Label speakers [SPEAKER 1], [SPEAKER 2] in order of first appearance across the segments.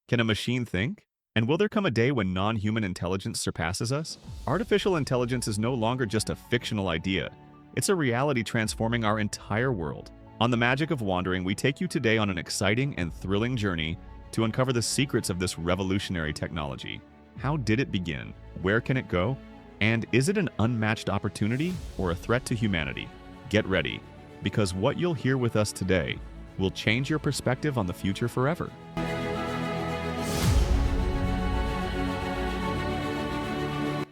[SPEAKER 1] Can a machine think? And will there come a day when non-human intelligence surpasses us? Artificial intelligence is no longer just a fictional idea. It's a reality transforming our entire world. On the Magic of Wandering, we take you today on an exciting and thrilling journey to uncover the secrets of this revolutionary technology. How did it begin? Where can it go? And is it an unmatched opportunity or a threat to humanity? Get ready, because what you'll hear with us today will change your perspective on the future forever.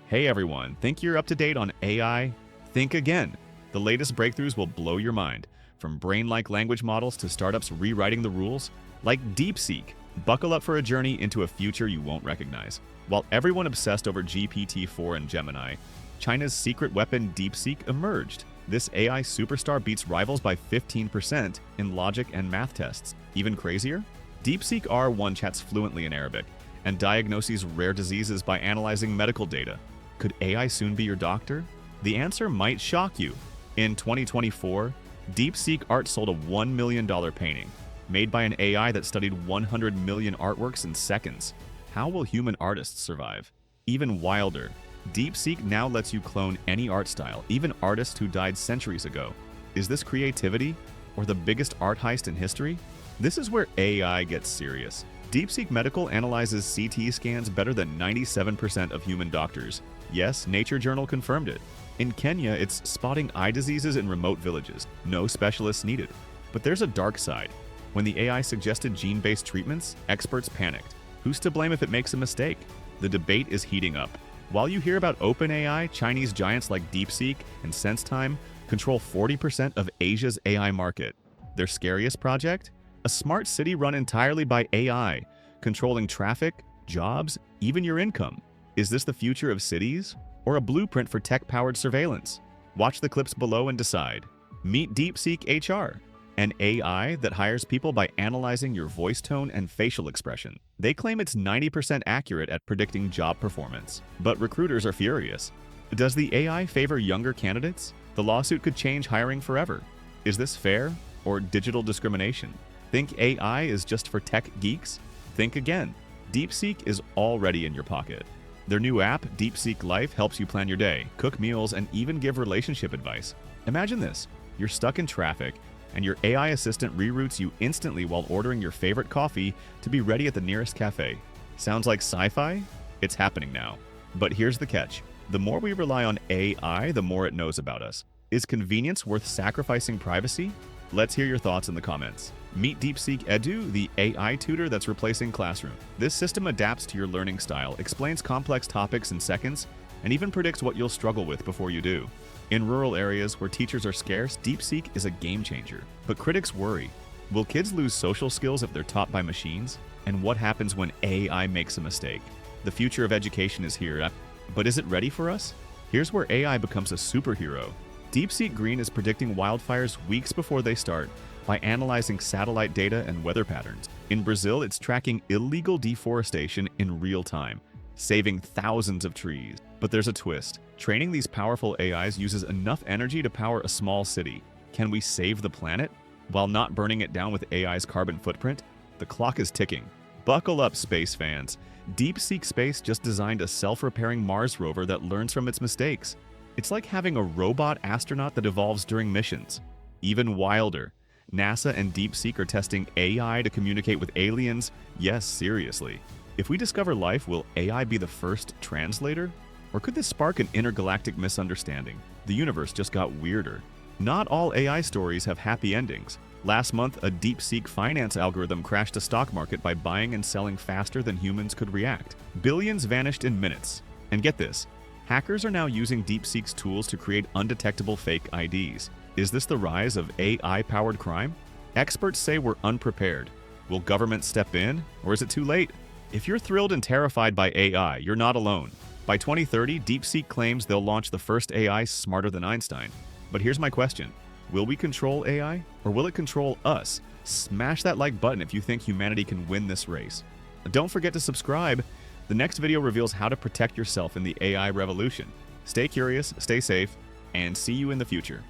[SPEAKER 1] Hey everyone, think you're up to date on AI? Think again. The latest breakthroughs will blow your mind. From brain-like language models to startups rewriting the rules, like DeepSeek. Buckle up for a journey into a future you won't recognize. While everyone obsessed over GPT-4 and Gemini, China's secret weapon DeepSeek emerged. This AI superstar beats rivals by 15% in logic and math tests. Even crazier? DeepSeek R1 chats fluently in Arabic and diagnoses rare diseases by analyzing medical data. Could AI soon be your doctor? The answer might shock you. In 2024, DeepSeek Art sold a $1 million painting, made by an AI that studied 100 million artworks in seconds. How will human artists survive? Even wilder, DeepSeek now lets you clone any art style, even artists who died centuries ago. Is this creativity or the biggest art heist in history? This is where AI gets serious. DeepSeek Medical analyzes CT scans better than 97% of human doctors. Yes, Nature Journal confirmed it. In Kenya, it's spotting eye diseases in remote villages. No specialists needed. But there's a dark side. When the AI suggested gene-based treatments, experts panicked. Who's to blame if it makes a mistake? The debate is heating up. While you hear about OpenAI, Chinese giants like DeepSeek and SenseTime control 40% of Asia's AI market. Their scariest project? A smart city run entirely by AI, controlling traffic, jobs, even your income. Is this the future of cities, or a blueprint for tech-powered surveillance? Watch the clips below and decide. Meet DeepSeek HR, an AI that hires people by analyzing your voice tone and facial expression. They claim it's 90% accurate at predicting job performance. But recruiters are furious. Does the AI favor younger candidates? The lawsuit could change hiring forever. Is this fair, or digital discrimination? Think AI is just for tech geeks? Think again. DeepSeek is already in your pocket. Their new app, DeepSeek Life, helps you plan your day, cook meals, and even give relationship advice. Imagine this. You're stuck in traffic, and your AI assistant reroutes you instantly while ordering your favorite coffee to be ready at the nearest cafe. Sounds like sci-fi? It's happening now. But here's the catch. The more we rely on AI, the more it knows about us. Is convenience worth sacrificing privacy? Let's hear your thoughts in the comments. Meet DeepSeek Edu, the AI tutor that's replacing classroom. This system adapts to your learning style, explains complex topics in seconds, and even predicts what you'll struggle with before you do. In rural areas where teachers are scarce, DeepSeek is a game changer. But critics worry. Will kids lose social skills if they're taught by machines? And what happens when AI makes a mistake? The future of education is here, but is it ready for us? Here's where AI becomes a superhero. DeepSeek Green is predicting wildfires weeks before they start by analyzing satellite data and weather patterns. In Brazil, it's tracking illegal deforestation in real time, saving thousands of trees. But there's a twist. Training these powerful AIs uses enough energy to power a small city. Can we save the planet while not burning it down with AI's carbon footprint? The clock is ticking. Buckle up, space fans. DeepSeek Space just designed a self-repairing Mars rover that learns from its mistakes. It's like having a robot astronaut that evolves during missions. Even wilder, NASA and DeepSeek are testing AI to communicate with aliens. Yes, seriously. If we discover life, will AI be the first translator? Or could this spark an intergalactic misunderstanding? The universe just got weirder. Not all AI stories have happy endings. Last month, a DeepSeek finance algorithm crashed a stock market by buying and selling faster than humans could react. Billions vanished in minutes. And get this, hackers are now using DeepSeek's tools to create undetectable fake IDs. Is this the rise of AI-powered crime? Experts say we're unprepared. Will government step in, or is it too late? If you're thrilled and terrified by AI, you're not alone. By 2030, DeepSeek claims they'll launch the first AI smarter than Einstein. But here's my question. Will we control AI, or will it control us? Smash that like button if you think humanity can win this race. Don't forget to subscribe. The next video reveals how to protect yourself in the AI revolution. Stay curious, stay safe, and see you in the future.